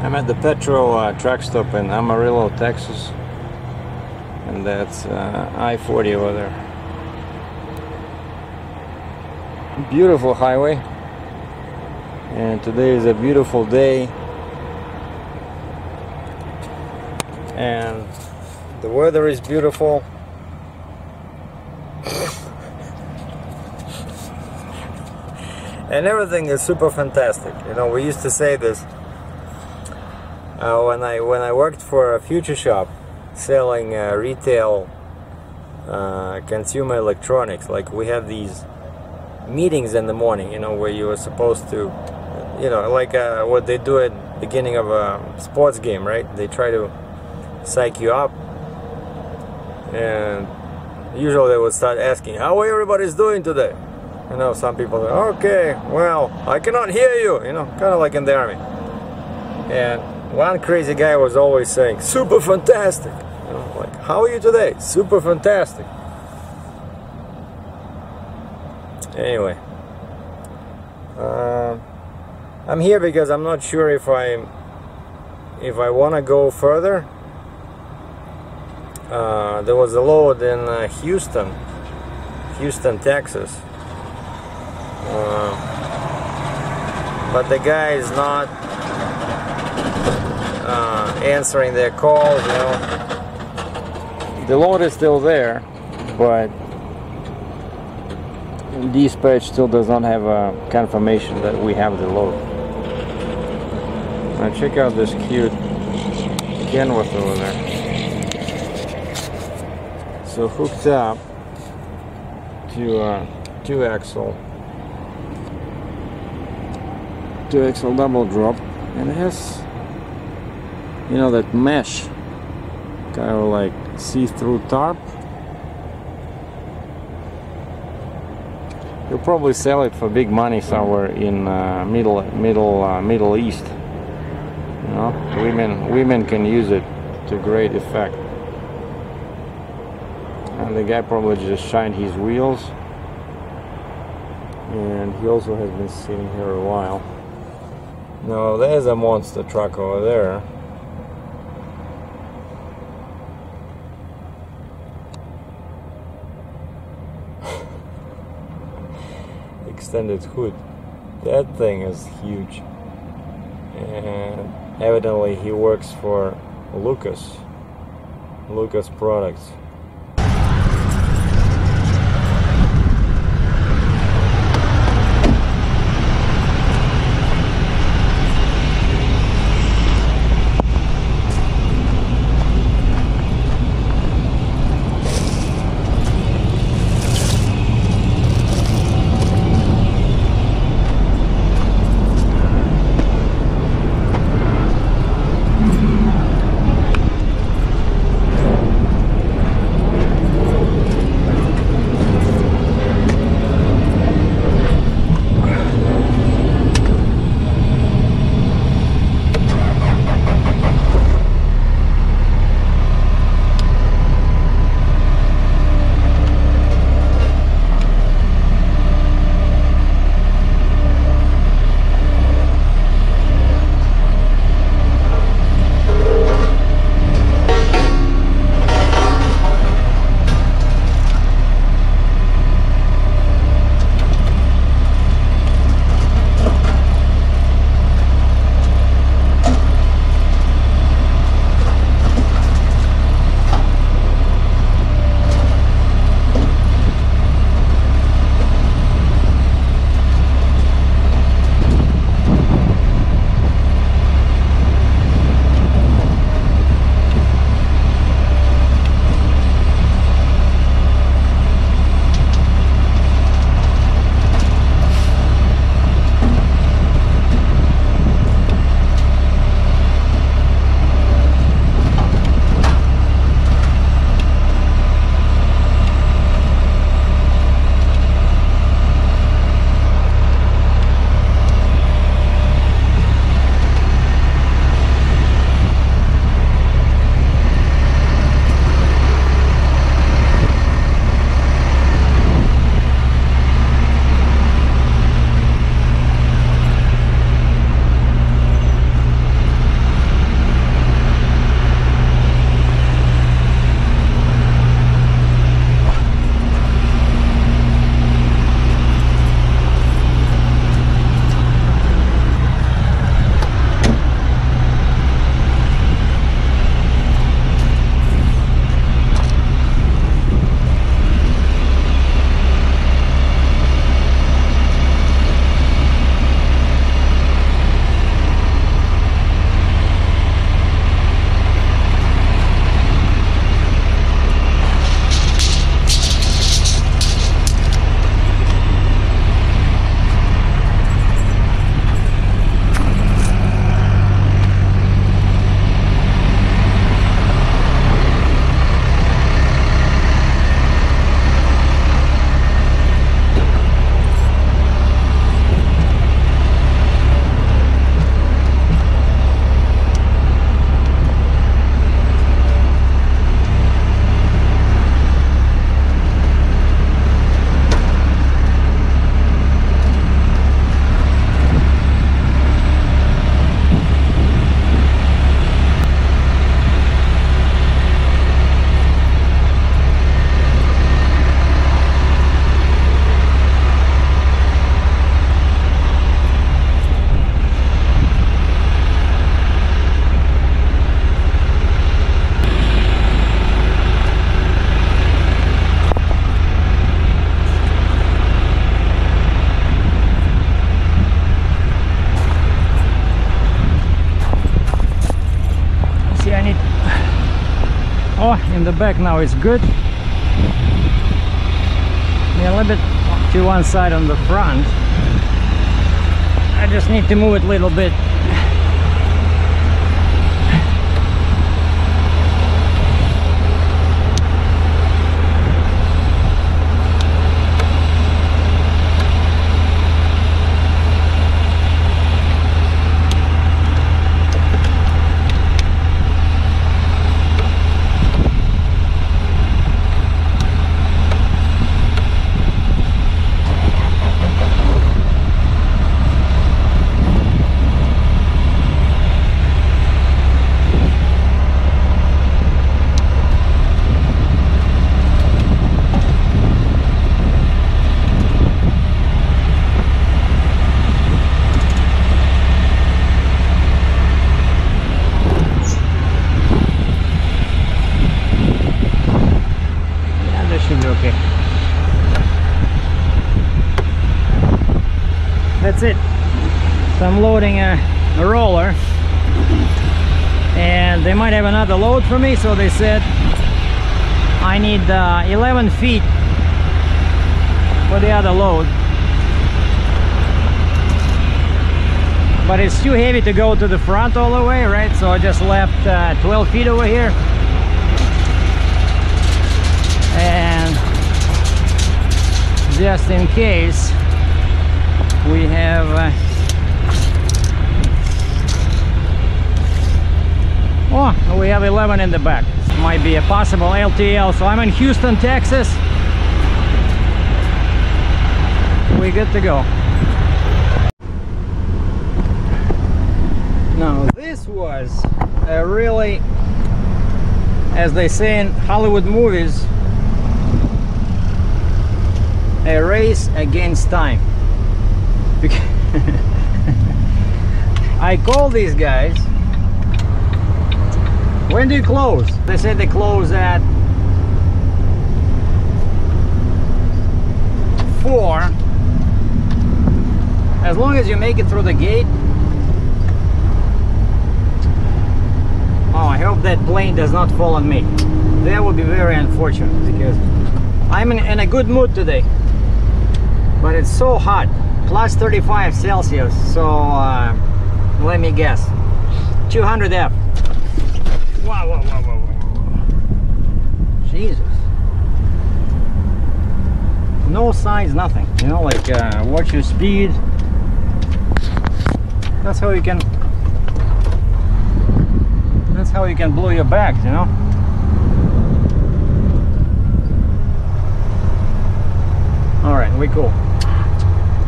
I'm at the petrol truck stop in Amarillo, Texas, and that's I-40 over there. Beautiful highway, and today is a beautiful day, and the weather is beautiful. And everything is super fantastic. You know, we used to say this when I worked for a future shop selling retail consumer electronics. Like, we have these meetings in the morning, you know, where you were supposed to, you know, like what they do at the beginning of a sports game, right? They try to psych you up, and usually they would start asking, how everybody's doing today? You know, some people say, okay, well, I cannot hear you, you know, kind of like in the army. And one crazy guy was always saying, super fantastic. You know, like, how are you today? Super fantastic. Anyway, I'm here because I'm not sure if I want to go further. There was a load in Houston, Texas. But the guy is not answering their calls, you know. The load is still there, but dispatch still does not have a confirmation that we have the load. Now check out this cute canvas over there. So hooked up to a 2-axle double drop, and it has, you know, that mesh kind of like see-through tarp. You'll probably sell it for big money somewhere in Middle East. You know, women can use it to great effect. And the guy probably just shined his wheels, and he also has been sitting here a while. Now there's a monster truck over there. Extended hood. That thing is huge. And evidently he works for Lucas Products. in the back now is good. Yeah, a little bit to one side on the front. I just need to move it a little bit. That's it. So I'm loading a roller, and they might have another load for me, so they said I need 11 feet for the other load, but it's too heavy to go to the front all the way, right? So I just left 12 feet over here, and just in case we have oh, we have 11 in the back. Might be a possible LTL. So I'm in Houston, Texas. We're good to go. Now this was a really, as they say in Hollywood movies, a race against time. I called these guys. When do you close? They said they close at 4. As long as you make it through the gate. Oh, I hope that plane does not fall on me. That would be very unfortunate, because I'm in a good mood today, but it's so hot. Plus 35 Celsius, so let me guess, 200F. Wow, wow, wow, wow, wow. Jesus. No signs, nothing. You know, like watch your speed. That's how you can. That's how you can blow your bags, you know. All right, we cool.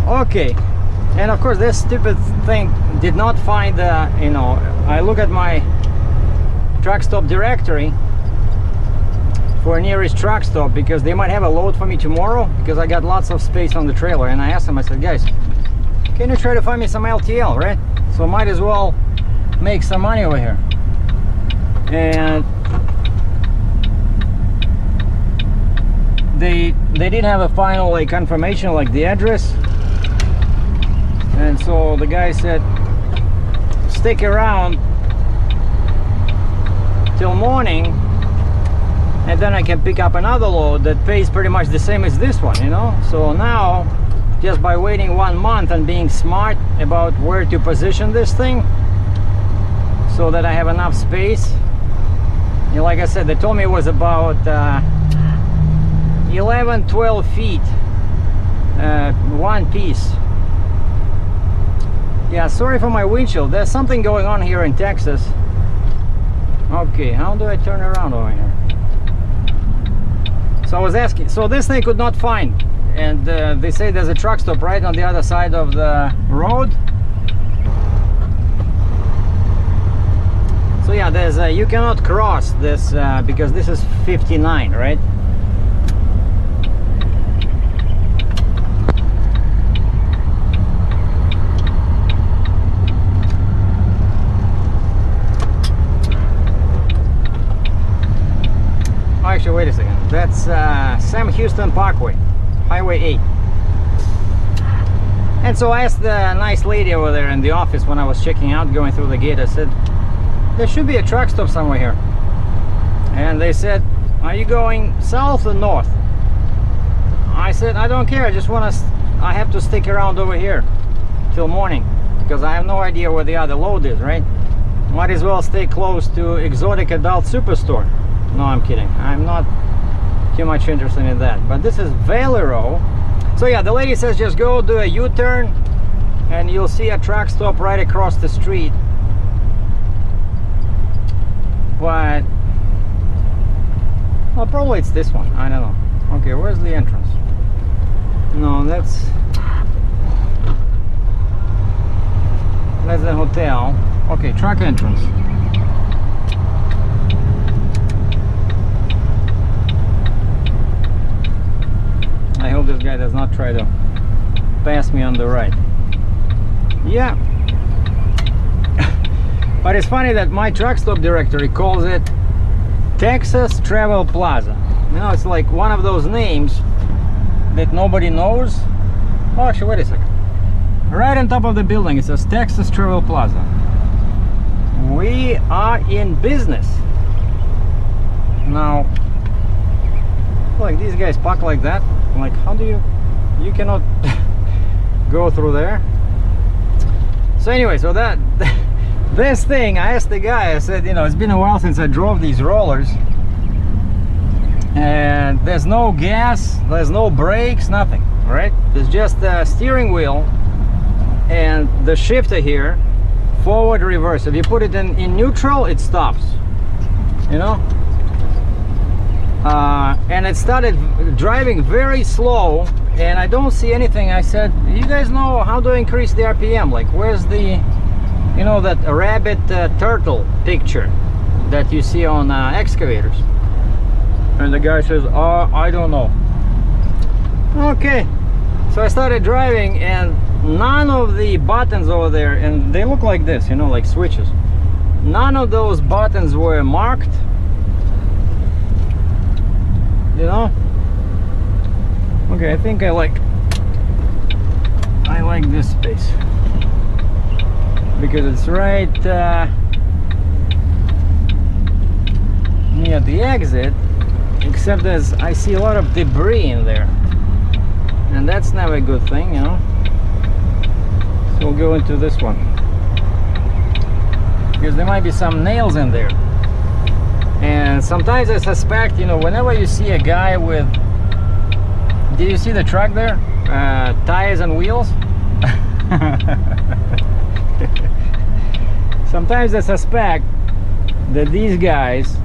Okay, and of course this stupid thing did not find you know, I look at my truck stop directory for nearest truck stop, because they might have a load for me tomorrow, because I got lots of space on the trailer. And I asked them, I said, guys, can you try to find me some LTL, right? So might as well make some money over here. And they didn't have a final like confirmation, like the address. And so the guy said, stick around till morning, and then I can pick up another load that pays pretty much the same as this one, you know. So now, just by waiting 1 month and being smart about where to position this thing so that I have enough space. You know, like I said, they told me it was about 11-12 feet, one piece. Yeah, sorry for my windshield. There's something going on here in Texas. Okay, how do I turn around over here? So I was asking, so this thing could not find, and they say there's a truck stop right on the other side of the road. So yeah, there's you cannot cross this because this is 59, right? Actually, wait a second. That's Sam Houston Parkway, Highway 8. And so I asked the nice lady over there in the office when I was checking out, going through the gate. I said, there should be a truck stop somewhere here. And they said, are you going south or north? I said, I don't care, I just want to, I have to stick around over here till morning, because I have no idea where the other load is, right? Might as well stay close to Exotic Adult Superstore. No, I'm kidding. I'm not too much interested in that. But this is Valero. So yeah, the lady says just go do a U-turn and you'll see a truck stop right across the street. But well, probably it's this one. I don't know. Okay, where's the entrance? No, that's the hotel. Okay, truck entrance. I hope this guy does not try to pass me on the right. Yeah. But it's funny that my truck stop directory calls it Texas Travel Plaza. You know, it's like one of those names that nobody knows. Oh, actually, wait a second. Right on top of the building it says Texas Travel Plaza. We are in business. Now, like these guys park like that. Like, how do you cannot go through there? So anyway, so that this thing, I asked the guy, I said, you know, it's been a while since I drove these rollers, and there's no gas, there's no brakes, nothing, right? There's just a steering wheel and the shifter here, forward, reverse. If you put it in neutral, it stops, you know. And it started driving very slow, and I don't see anything. I said, you guys know how to increase the RPM? Like, where's the, you know, that rabbit turtle picture that you see on excavators? And the guy says, oh, I don't know. Okay, so I started driving, and none of the buttons over there, and they look like this, you know, like switches, none of those buttons were marked, you know. Okay, I think I like this space because it's right near the exit, except as I see a lot of debris in there, and that's never a good thing, you know. So we'll go into this one because there might be some nails in there. And sometimes I suspect, you know, whenever you see a guy with, did you see the truck there? Tires and wheels? Sometimes I suspect that these guys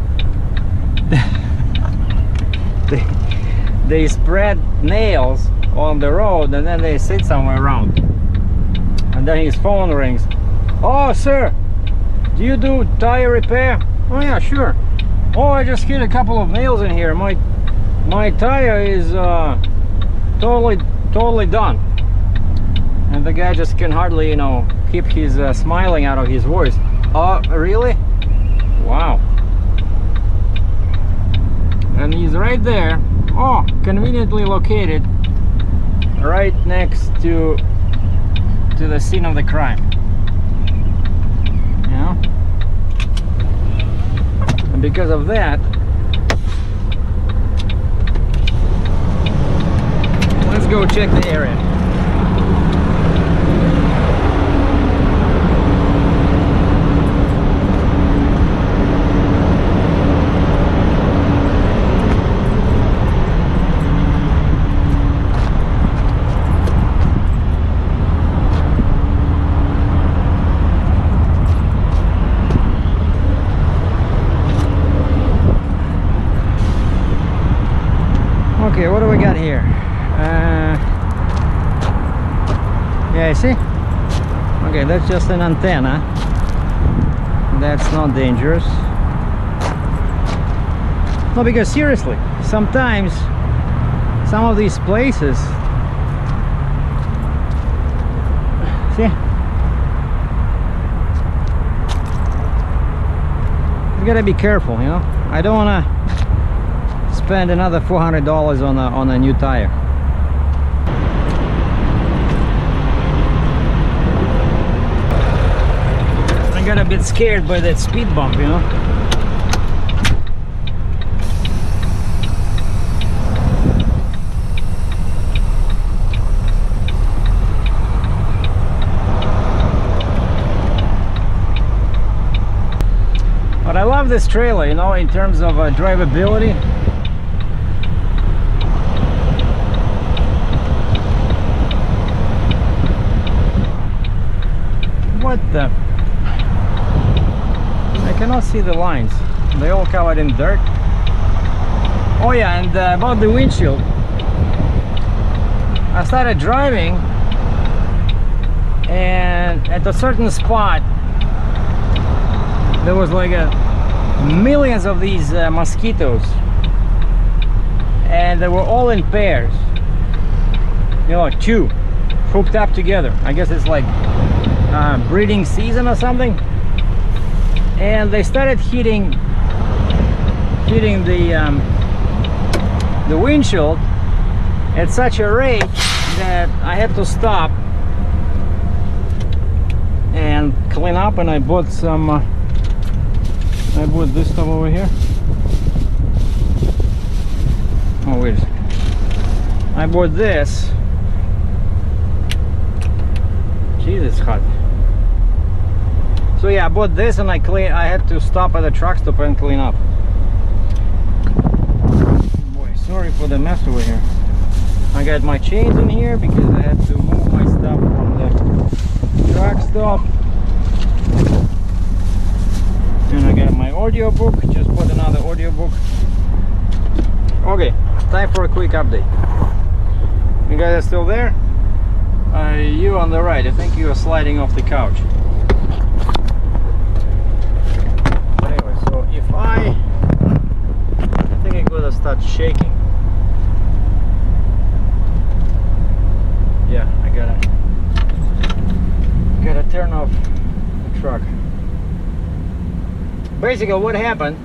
they spread nails on the road and then they sit somewhere around. And then his phone rings. Oh, sir, do you do tire repair? Oh yeah, sure. Oh, I just hit a couple of nails in here. My tire is totally done. And the guy just can hardly, you know, keep his smiling out of his voice. Oh, really? Wow. And he's right there. Oh, conveniently located right next to the scene of the crime. You know? And because of that, let's go check the area. Okay, what do we got here? Yeah, you see? Okay, that's just an antenna. That's not dangerous. No, because seriously, sometimes some of these places, see? You gotta be careful, you know? I don't wanna spend another $400 on a new tire. I got a bit scared by that speed bump, you know. But I love this trailer, you know, in terms of drivability. What the? I cannot see the lines. They all covered in dirt. Oh yeah, and about the windshield. I started driving, and at a certain spot there was like millions of these mosquitoes, and they were all in pairs, you know, two hooked up together. I guess it's like breeding season or something, and they started hitting the windshield at such a rate that I had to stop and clean up. And I bought some I bought this stuff over here. Oh wait a second. I bought this. Jeez, it's hot. So yeah, I bought this, and I had to stop at a truck stop and clean up. Boy, sorry for the mess over here. I got my chains in here because I had to move my stuff from the truck stop. And I got my audio book, just bought another audio book. Okay, time for a quick update. You guys are still there? You on the right, I think you are sliding off the couch. But anyway, so if I think I'm gonna start shaking. Yeah, I gotta turn off the truck. Basically, what happened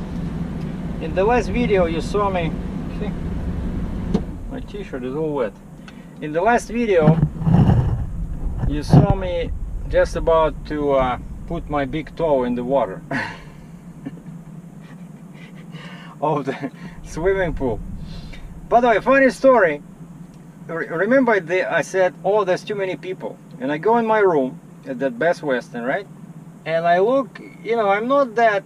in the last video, you saw me. See, my t-shirt is all wet. In the last video, you saw me just about to put my big toe in the water of the swimming pool. By the way, funny story. Remember I said, oh, there's too many people, and I go in my room at that Best Western, right, and I look, you know, I'm not that,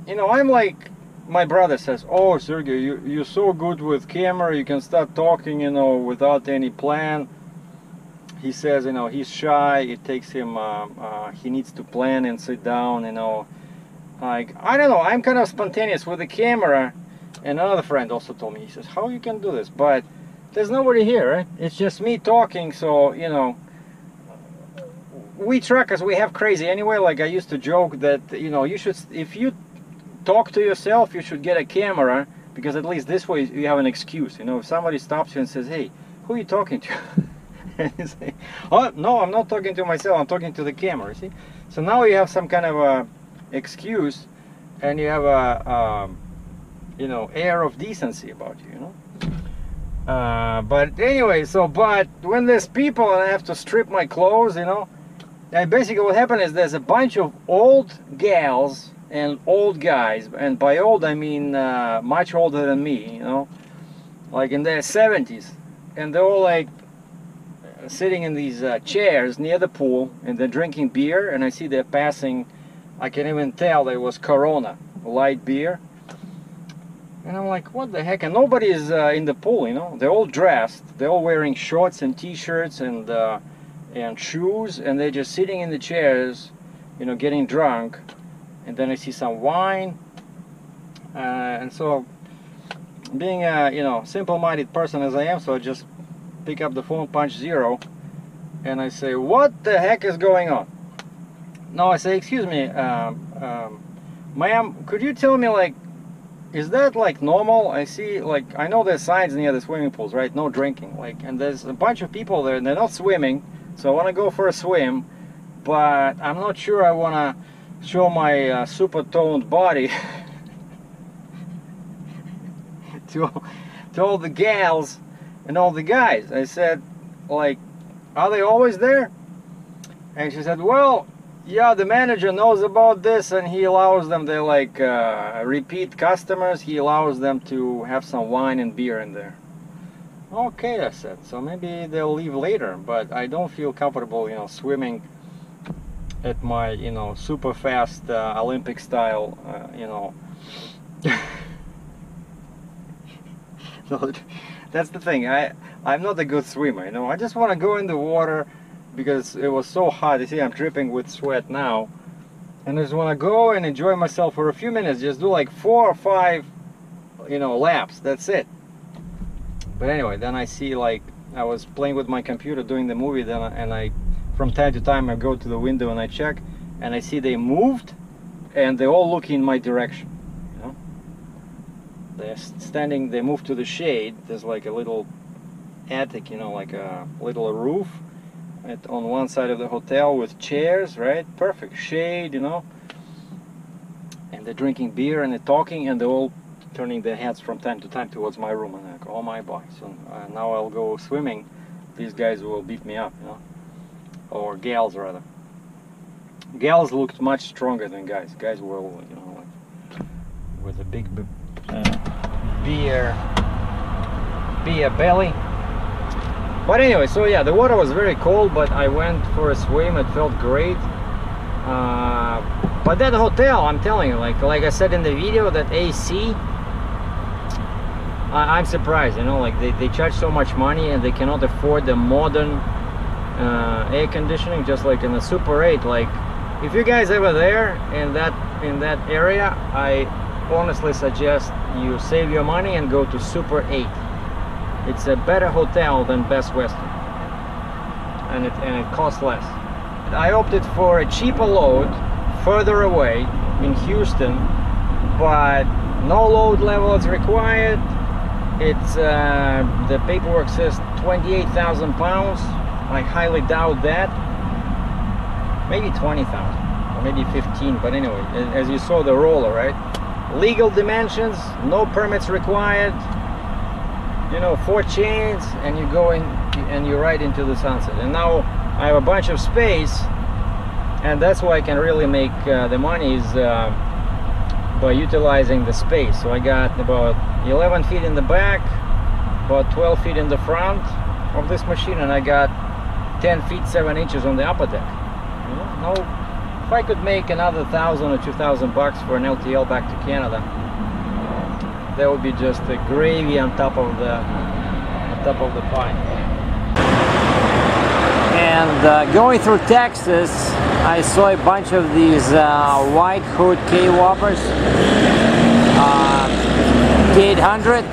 you know, I'm like, my brother says, oh, Sergey, you're so good with camera, you can start talking, you know, without any plan. He says, you know, he's shy, it takes him, he needs to plan and sit down, you know, like, I don't know, I'm kind of spontaneous with the camera. And another friend also told me, he says, how you can do this? But there's nobody here, right? It's just me talking, so, you know, we truckers, we have crazy anyway. Like I used to joke that, you know, you should, if you talk to yourself, you should get a camera, because at least this way you have an excuse. You know, if somebody stops you and says, hey, who are you talking to? And you say, oh, no, I'm not talking to myself, I'm talking to the camera, see? So now you have some kind of a excuse, and you have a, you know, air of decency about you, you know? But anyway, so, but when there's people and I have to strip my clothes, you know, and basically what happened is there's a bunch of old gals and old guys, and by old I mean much older than me, you know, like in their 70s, and they're all like sitting in these chairs near the pool, and they're drinking beer, and I see they're passing, I can even tell it was Corona, light beer. And I'm like, what the heck? And nobody is in the pool, you know. They're all dressed. They're all wearing shorts and t-shirts and shoes, and they're just sitting in the chairs, you know, getting drunk. And then I see some wine. And so, being a, you know, simple-minded person as I am, so I just pick up the phone, punch 0, and I say, what the heck is going on? No, I say, excuse me, ma'am, could you tell me, like, is that like normal? I see, like, I know there's signs near the swimming pools, right? No drinking, like, and there's a bunch of people there and they're not swimming, so I want to go for a swim, but I'm not sure I want to show my super toned body to all the gals and all the guys. I said, like, are they always there? And she said, well, yeah, the manager knows about this, and he allows them, they're like repeat customers, he allows them to have some wine and beer in there. Okay, I said, so maybe they'll leave later, but I don't feel comfortable, you know, swimming at my, you know, super fast Olympic style, you know. So that's the thing. I'm not a good swimmer, you know. I just want to go in the water because it was so hot. You see, I'm dripping with sweat now, and I just want to go and enjoy myself for a few minutes. Just do like 4 or 5, you know, laps. That's it. But anyway, then I see, like, I was playing with my computer doing the movie, then and I from time to time I go to the window and I check, and I see they moved, and they all look in my direction. You know, they're standing. They moved to the shade. There's like a little attic, you know, like a little roof on one side of the hotel with chairs, right? Perfect shade, you know. And they're drinking beer and they're talking, and they're all turning their heads from time to time towards my room, and I'm like, oh my boy, so now I'll go swimming. These guys will beat me up, you know, or gals rather. Gals looked much stronger than guys. Guys were, you know, like with a big beer belly. But anyway, so yeah, the water was very cold, but I went for a swim. It felt great. But that hotel, I'm telling you, like I said in the video, that AC, I'm surprised, you know, like they charge so much money and they cannot afford the modern air conditioning, just like in the Super 8. Like, if you guys ever there in that area, I honestly suggest you save your money and go to Super 8. It's a better hotel than Best Western, and it costs less. I opted for a cheaper load further away in Houston, but no load level is required. It's the paperwork says 28,000 pounds. I highly doubt that. Maybe 20,000 or maybe 15, but anyway, as you saw the roller, right? Legal dimensions, no permits required, you know, 4 chains, and you go in and you ride into the sunset. And now I have a bunch of space, and that's why I can really make the money is by utilizing the space. So I got about 11 feet in the back, about 12 feet in the front of this machine, and I got 10 feet 7 inches on the upper deck. You know, now, if I could make another $1,000 or $2,000 for an LTL back to Canada, that would be just the gravy on top of the pie. And going through Texas, I saw a bunch of these white hood K-Whoppers, T800.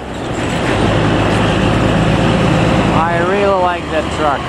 I really like that truck.